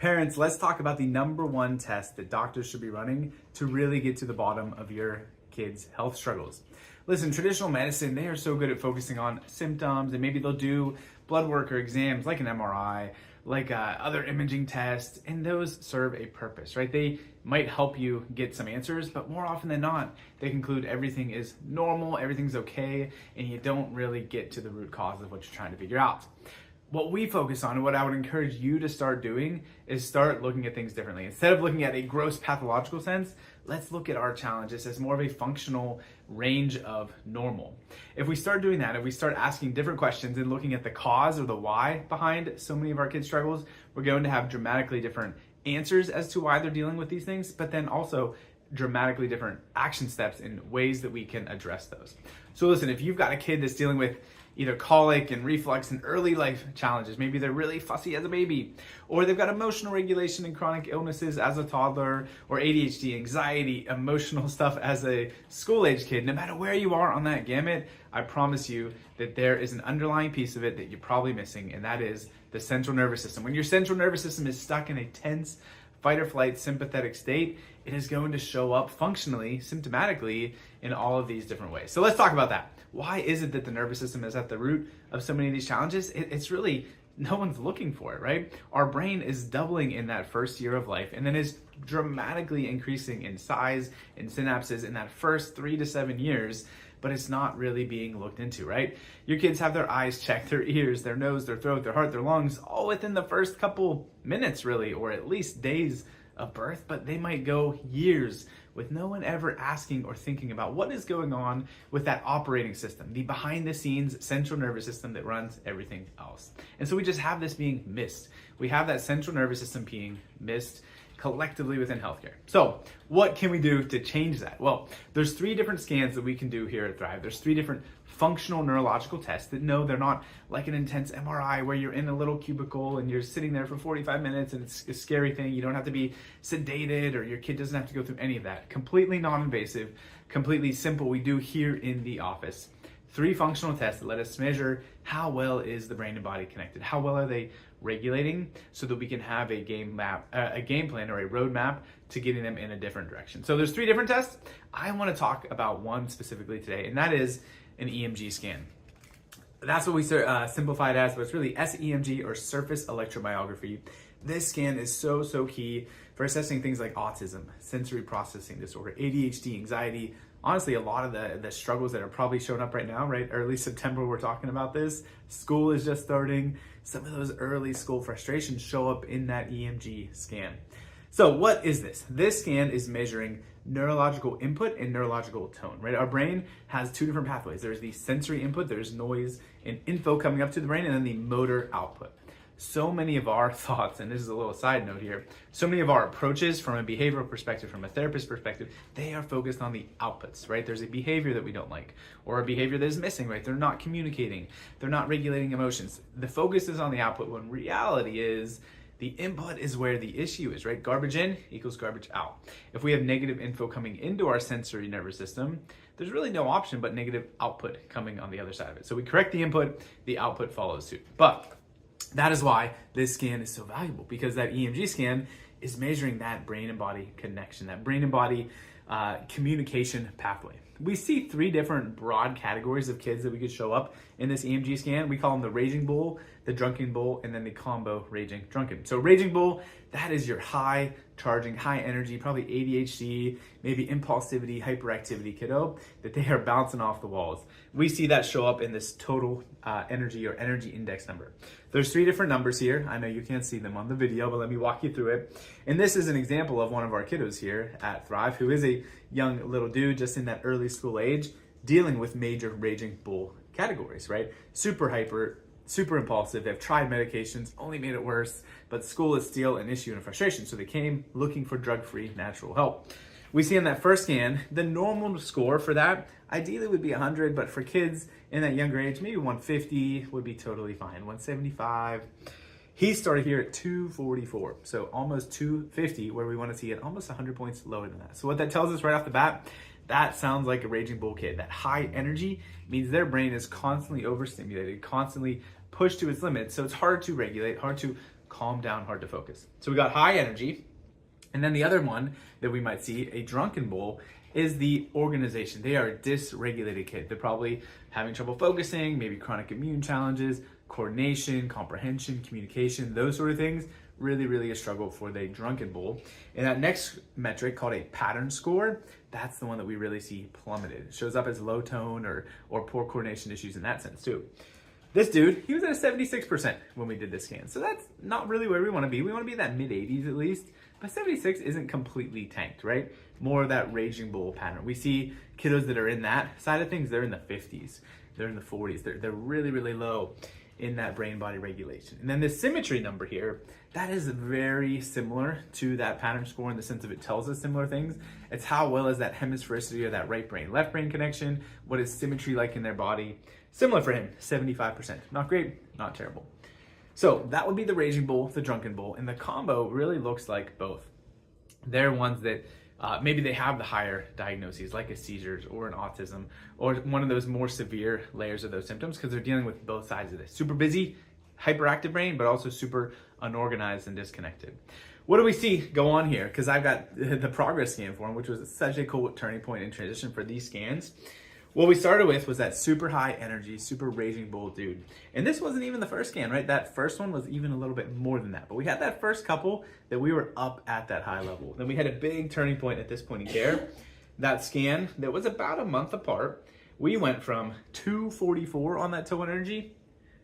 Parents, let's talk about the number one test that doctors should be running to really get to the bottom of your kids' health struggles. Listen, traditional medicine, they are so good at focusing on symptoms, and maybe they'll do blood work or exams like an MRI, like other imaging tests, and those serve a purpose, right? They might help you get some answers, but more often than not, they conclude everything is normal, everything's okay, and you don't really get to the root cause of what you're trying to figure out. What we focus on, and what I would encourage you to start doing, is start looking at things differently. Instead of looking at a gross pathological sense, let's look at our challenges as more of a functional range of normal. If we start doing that, if we start asking different questions and looking at the cause or the why behind so many of our kids' struggles, we're going to have dramatically different answers as to why they're dealing with these things, but then also dramatically different action steps and ways that we can address those. So listen, if you've got a kid that's dealing with either colic and reflux and early life challenges, maybe they're really fussy as a baby, or they've got emotional regulation and chronic illnesses as a toddler, or ADHD, anxiety, emotional stuff as a school-age kid, no matter where you are on that gamut, I promise you that there is an underlying piece of it that you're probably missing, and that is the central nervous system. When your central nervous system is stuck in a tense fight or flight sympathetic state, it is going to show up functionally, symptomatically, in all of these different ways. So let's talk about that. Why is it that the nervous system is at the root of so many of these challenges? It's really, no one's looking for it, right? Our brain is doubling in that first year of life and then is dramatically increasing in size and synapses in that first 3 to 7 years, but it's not really being looked into, right? Your kids have their eyes checked, their ears, their nose, their throat, their heart, their lungs, all within the first couple minutes really, or at least days of birth, but they might go years with no one ever asking or thinking about what is going on with that operating system, the behind the scenes central nervous system that runs everything else. And so we just have this being missed. We have that central nervous system being missed collectively within healthcare. So what can we do to change that? Well, there's 3 different scans that we can do here at Thrive. There's 3 different functional neurological tests that no, they're not like an intense MRI where you're in a little cubicle and you're sitting there for 45 minutes and it's a scary thing. You don't have to be sedated or your kid doesn't have to go through any of that. Completely non-invasive, completely simple. We do here in the office. 3 functional tests that let us measure how well is the brain and body connected. How well are they regulating, so that we can have a game plan or a roadmap to getting them in a different direction. So there's 3 different tests. I want to talk about one specifically today, and that is an EMG scan. That's what we simplified as, but it's really sEMG, or surface electromyography. This scan is so key for assessing things like autism, sensory processing disorder, ADHD, anxiety. Honestly, a lot of the struggles that are probably showing up right now, right? Early September, we're talking about this. School is just starting. Some of those early school frustrations show up in that EMG scan. So what is this? This scan is measuring neurological input and neurological tone, right? Our brain has 2 different pathways. There's the sensory input, there's noise and info coming up to the brain, and then the motor output. So many of our thoughts, and this is a little side note here, so many of our approaches from a behavioral perspective, from a therapist perspective, they are focused on the outputs, right? There's a behavior that we don't like, or a behavior that is missing, right? They're not communicating, they're not regulating emotions. The focus is on the output, when reality is the input is where the issue is, right? Garbage in equals garbage out. If we have negative info coming into our sensory nervous system, there's really no option but negative output coming on the other side of it. So we correct the input, the output follows suit. But that is why this scan is so valuable, because that EMG scan is measuring that brain and body connection, that brain and body communication pathway. We see 3 different broad categories of kids that we could show up in this EMG scan. We call them the raging bull, the drunken bull, and then the combo raging drunken. So raging bull, that is your high charging, high energy, probably ADHD, maybe impulsivity, hyperactivity kiddo, that they are bouncing off the walls. We see that show up in this total energy or energy index number. There's 3 different numbers here. I know you can't see them on the video, but let me walk you through it. And this is an example of one of our kiddos here at Thrive, who is a young little dude just in that early school age, dealing with major raging bull categories, right? Super hyper, super impulsive. They've tried medications, only made it worse, but school is still an issue and a frustration. So they came looking for drug-free natural help. We see in that first scan, the normal score for that ideally would be 100, but for kids in that younger age, maybe 150 would be totally fine, 175. He started here at 244, so almost 250, where we want to see it almost 100 points lower than that. So what that tells us right off the bat, that sounds like a raging bull kid. That high energy means their brain is constantly overstimulated, constantly pushed to its limits, so it's hard to regulate, hard to calm down, hard to focus. So we got high energy. And then the other one that we might see, a drunken bull, is the organization. They are a dysregulated kid. They're probably having trouble focusing, maybe chronic immune challenges, coordination, comprehension, communication, those sort of things. Really, really a struggle for the drunken bull. And that next metric, called a pattern score, that's the one that we really see plummeted. It shows up as low tone or poor coordination issues in that sense too. This dude, he was at a 76% when we did this scan. So that's not really where we want to be. We want to be in that mid-80s at least. But 76 isn't completely tanked, right? More of that raging bull pattern. We see kiddos that are in that side of things, they're in the 50s. They're in the 40s. They're really, really low in that brain-body regulation. And then the symmetry number here, that is very similar to that pattern score in the sense of it tells us similar things. It's how well is that hemisphericity or that right brain, left brain connection, what is symmetry like in their body. Similar for him, 75%. Not great, not terrible. So that would be the raging bull, the drunken bull, and the combo really looks like both. They're ones that maybe they have the higher diagnoses like a seizures or an autism or one of those more severe layers of those symptoms because they're dealing with both sides of this. Super busy, hyperactive brain, but also super unorganized and disconnected. What do we see go on here? Because I've got the progress scan for him, which was such a cool turning point in transition for these scans. What we started with was that super high energy, super raging bull dude. And this wasn't even the first scan, right? That first one was even a little bit more than that. But we had that first couple that we were up at that high level. Then we had a big turning point at this point in care. That scan that was about a month apart, we went from 244 on that total energy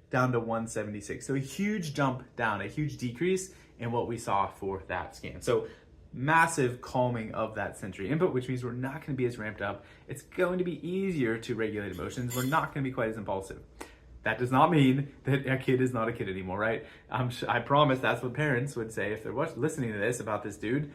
down to 176. So a huge jump down, a huge decrease in what we saw for that scan. So massive calming of that sensory input, which means we're not going to be as ramped up. It's going to be easier to regulate emotions. We're not going to be quite as impulsive. That does not mean that a kid is not a kid anymore, right? I promise that's what parents would say if they're listening to this about this dude.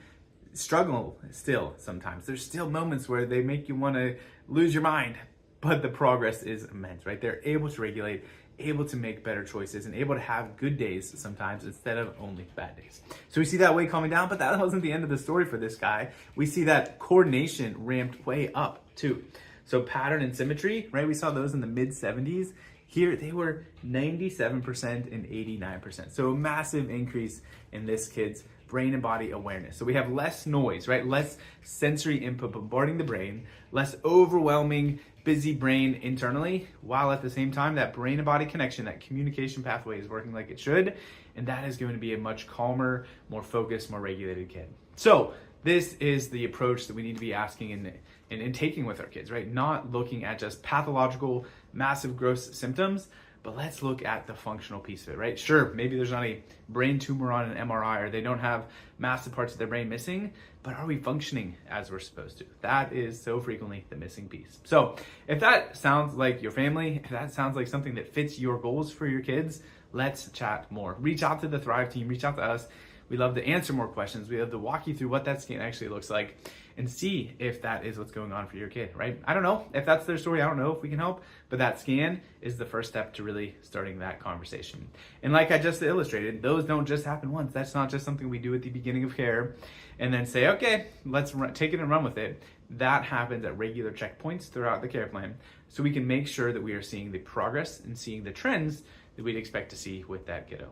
Struggle still sometimes. There's still moments where they make you want to lose your mind, but the progress is immense, right? They're able to regulate, able to make better choices, and able to have good days sometimes instead of only bad days. So we see that way calming down, but that wasn't the end of the story for this guy. We see that coordination ramped way up too. So pattern and symmetry, right? We saw those in the mid 70s. Here they were 97% and 89%. So a massive increase in this kid's brain and body awareness. So we have less noise, right? Less sensory input bombarding the brain, less overwhelming busy brain internally, while at the same time that brain and body connection, that communication pathway is working like it should, and that is going to be a much calmer, more focused, more regulated kid. So this is the approach that we need to be asking and taking with our kids, right? Not looking at just pathological, massive, gross symptoms, but let's look at the functional piece of it, right? Sure, maybe there's not a brain tumor on an MRI or they don't have massive parts of their brain missing, but are we functioning as we're supposed to? That is so frequently the missing piece. So if that sounds like your family, if that sounds like something that fits your goals for your kids, let's chat more. Reach out to the Thrive team, reach out to us. We love to answer more questions. We love to walk you through what that scan actually looks like and see if that is what's going on for your kid, right? I don't know if that's their story. I don't know if we can help, but that scan is the first step to really starting that conversation. And like I just illustrated, those don't just happen once. That's not just something we do at the beginning of care and then say, okay, let's take it and run with it. That happens at regular checkpoints throughout the care plan so we can make sure that we are seeing the progress and seeing the trends that we'd expect to see with that kiddo.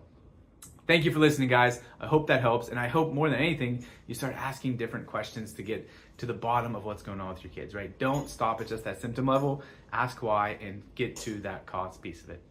Thank you for listening, guys. I hope that helps. And I hope more than anything, you start asking different questions to get to the bottom of what's going on with your kids, right? Don't stop at just that symptom level. Ask why and get to that cause piece of it.